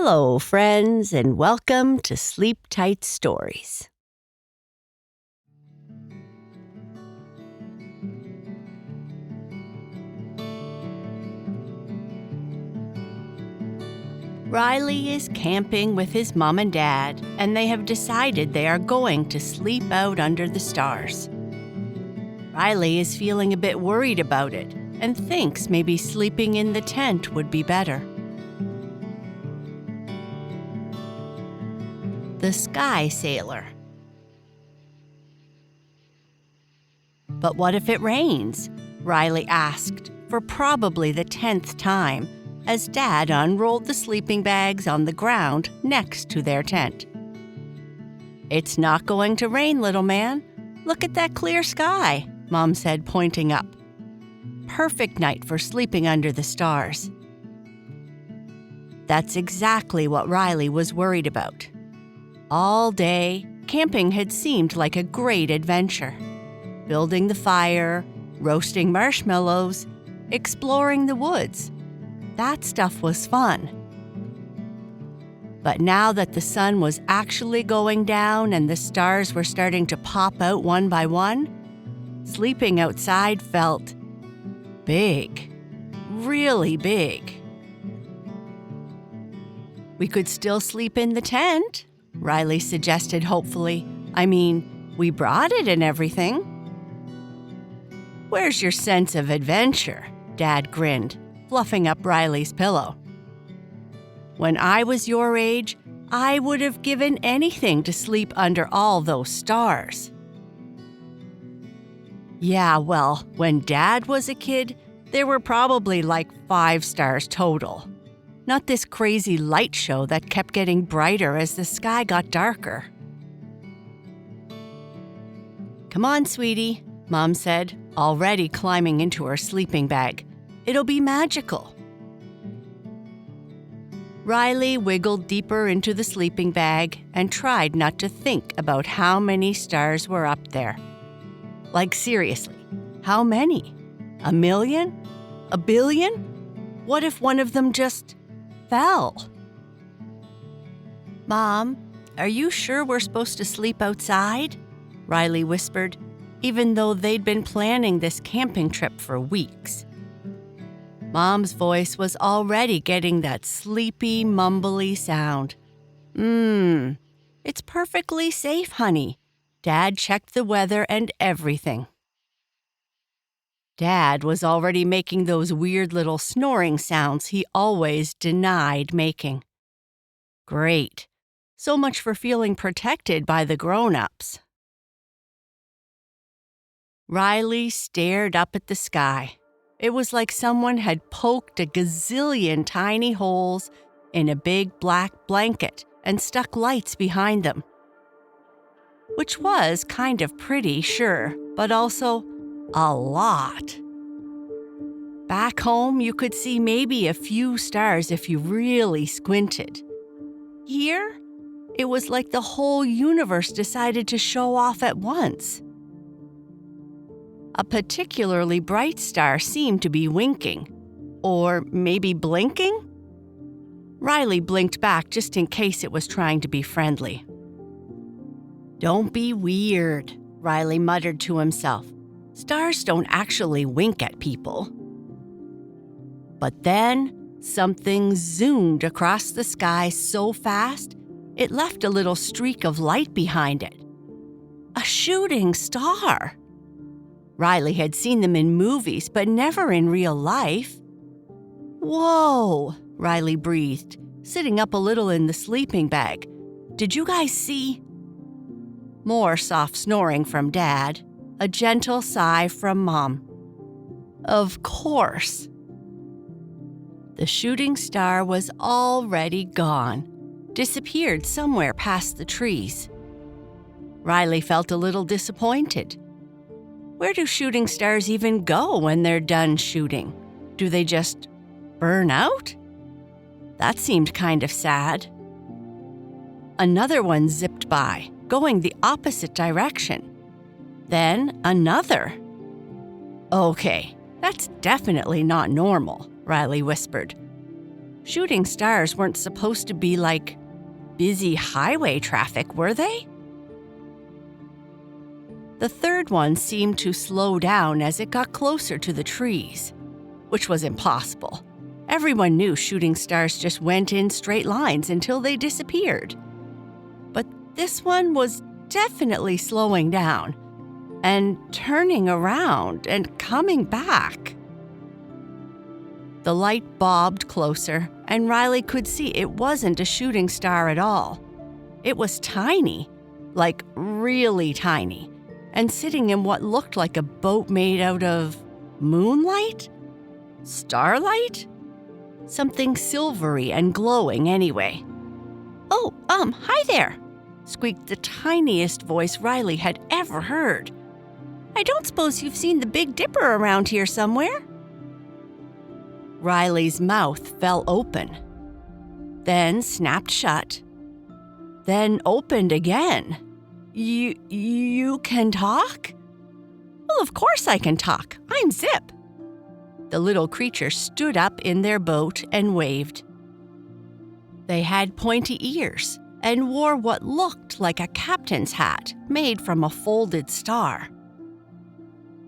Hello, friends, and welcome to Sleep Tight Stories. Riley is camping with his mom and dad, and they have decided they are going to sleep out under the stars. Riley is feeling a bit worried about it and thinks maybe sleeping in the tent would be better. The Sky Sailor. But what if it rains? Riley asked for probably the 10th time as Dad unrolled the sleeping bags on the ground next to their tent. "It's not going to rain, little man. Look at that clear sky," Mom said, pointing up. "Perfect night for sleeping under the stars." That's exactly what Riley was worried about. All day, camping had seemed like a great adventure. Building the fire, roasting marshmallows, exploring the woods. That stuff was fun. But now that the sun was actually going down and the stars were starting to pop out one by one, sleeping outside felt big, really big. "We could still sleep in the tent," Riley suggested hopefully. "I mean, we brought it and everything." "Where's your sense of adventure?" Dad grinned, fluffing up Riley's pillow. "When I was your age, I would have given anything to sleep under all those stars." "Yeah, well, when Dad was a kid, there were probably like 5 stars total. Not this crazy light show that kept getting brighter as the sky got darker." "Come on, sweetie," Mom said, already climbing into her sleeping bag. "It'll be magical." Riley wiggled deeper into the sleeping bag and tried not to think about how many stars were up there. Like seriously, how many? 1,000,000? 1,000,000,000? What if one of them just fell? "Mom, are you sure we're supposed to sleep outside?" Riley whispered, even though they'd been planning this camping trip for weeks. Mom's voice was already getting that sleepy, mumbly sound. It's perfectly safe, honey. Dad checked the weather and everything." Dad was already making those weird little snoring sounds he always denied making. Great. So much for feeling protected by the grown-ups. Riley stared up at the sky. It was like someone had poked a gazillion tiny holes in a big black blanket and stuck lights behind them. Which was kind of pretty, sure, but also a lot. Back home, you could see maybe a few stars if you really squinted. Here, it was like the whole universe decided to show off at once. A particularly bright star seemed to be winking. Or maybe blinking? Riley blinked back just in case it was trying to be friendly. "Don't be weird," Riley muttered to himself. "Stars don't actually wink at people." But then, something zoomed across the sky so fast, it left a little streak of light behind it. A shooting star! Riley had seen them in movies, but never in real life. "Whoa," Riley breathed, sitting up a little in the sleeping bag. "Did you guys see?" More soft snoring from Dad, a gentle sigh from Mom. Of course. The shooting star was already gone, disappeared somewhere past the trees. Riley felt a little disappointed. Where do shooting stars even go when they're done shooting? Do they just burn out? That seemed kind of sad. Another one zipped by, going the opposite direction. Then another. "Okay, that's definitely not normal," Riley whispered. Shooting stars weren't supposed to be like busy highway traffic, were they? The third one seemed to slow down as it got closer to the trees, which was impossible. Everyone knew shooting stars just went in straight lines until they disappeared. But this one was definitely slowing down and turning around and coming back. The light bobbed closer, and Riley could see it wasn't a shooting star at all. It was tiny, like really tiny, and sitting in what looked like a boat made out of moonlight? Starlight? Something silvery and glowing anyway. "Oh, hi there," squeaked the tiniest voice Riley had ever heard. "I don't suppose you've seen the Big Dipper around here somewhere?" Riley's mouth fell open, then snapped shut, then opened again. You can talk?" "Well, of course I can talk. I'm Zip." The little creature stood up in their boat and waved. They had pointy ears and wore what looked like a captain's hat made from a folded star.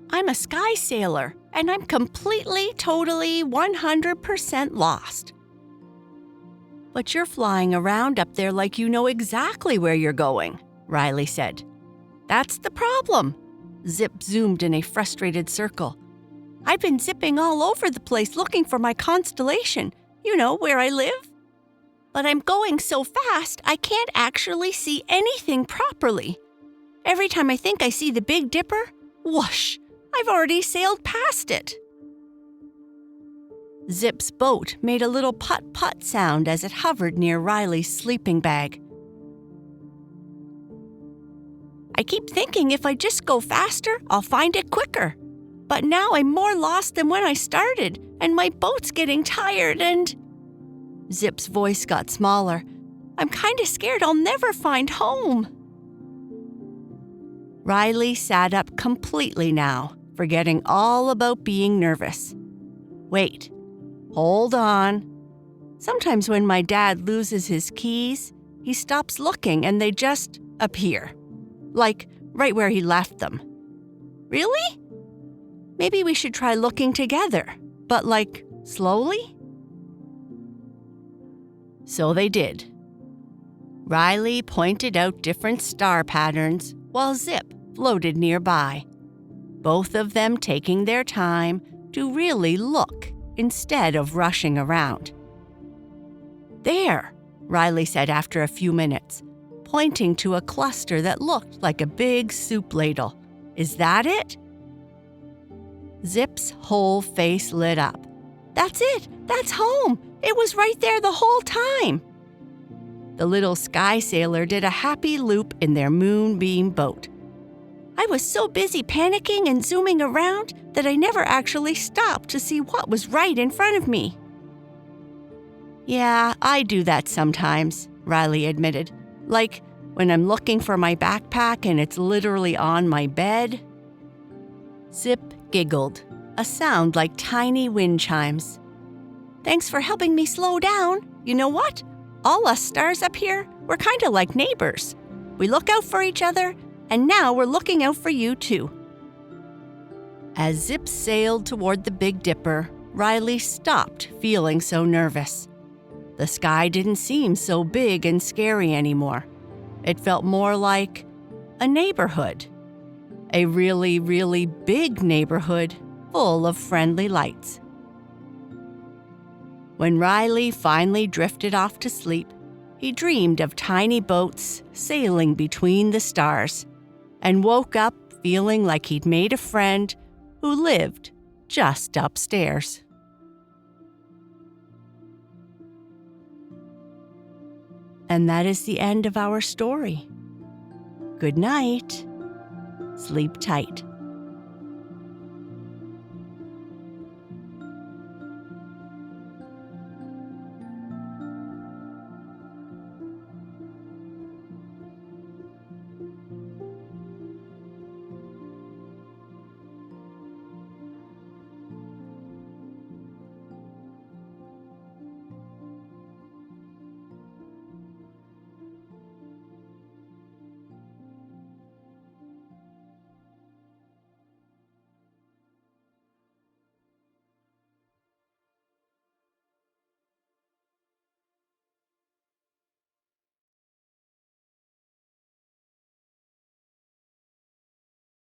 "I'm a sky sailor, and I'm completely, totally, 100% lost." "But you're flying around up there like you know exactly where you're going," Riley said. "That's the problem." Zip zoomed in a frustrated circle. "I've been zipping all over the place looking for my constellation, you know, where I live. But I'm going so fast I can't actually see anything properly. Every time I think I see the Big Dipper, whoosh, I've already sailed past it." Zip's boat made a little putt-putt sound as it hovered near Riley's sleeping bag. "I keep thinking if I just go faster, I'll find it quicker. But now I'm more lost than when I started, and my boat's getting tired and—" Zip's voice got smaller. "I'm kind of scared I'll never find home." Riley sat up completely now, forgetting all about being nervous. "Wait, hold on. Sometimes when my dad loses his keys, he stops looking and they just appear. Like right where he left them." "Really? Maybe we should try looking together, but like slowly?" So they did. Riley pointed out different star patterns while Zip floated nearby, both of them taking their time to really look instead of rushing around. "There," Riley said after a few minutes, pointing to a cluster that looked like a big soup ladle. "Is that it?" Zip's whole face lit up. "That's it! That's home! It was right there the whole time!" The little sky sailor did a happy loop in their moonbeam boat. "I was so busy panicking and zooming around that I never actually stopped to see what was right in front of me." "Yeah, I do that sometimes," Riley admitted. "Like when I'm looking for my backpack and it's literally on my bed." Zip giggled, a sound like tiny wind chimes. "Thanks for helping me slow down. You know what? All us stars up here, we're kind of like neighbors. We look out for each other, and now we're looking out for you too." As Zip sailed toward the Big Dipper, Riley stopped feeling so nervous. The sky didn't seem so big and scary anymore. It felt more like a neighborhood. A really, really big neighborhood full of friendly lights. When Riley finally drifted off to sleep, he dreamed of tiny boats sailing between the stars and woke up feeling like he'd made a friend who lived just upstairs. And that is the end of our story. Good night. Sleep tight.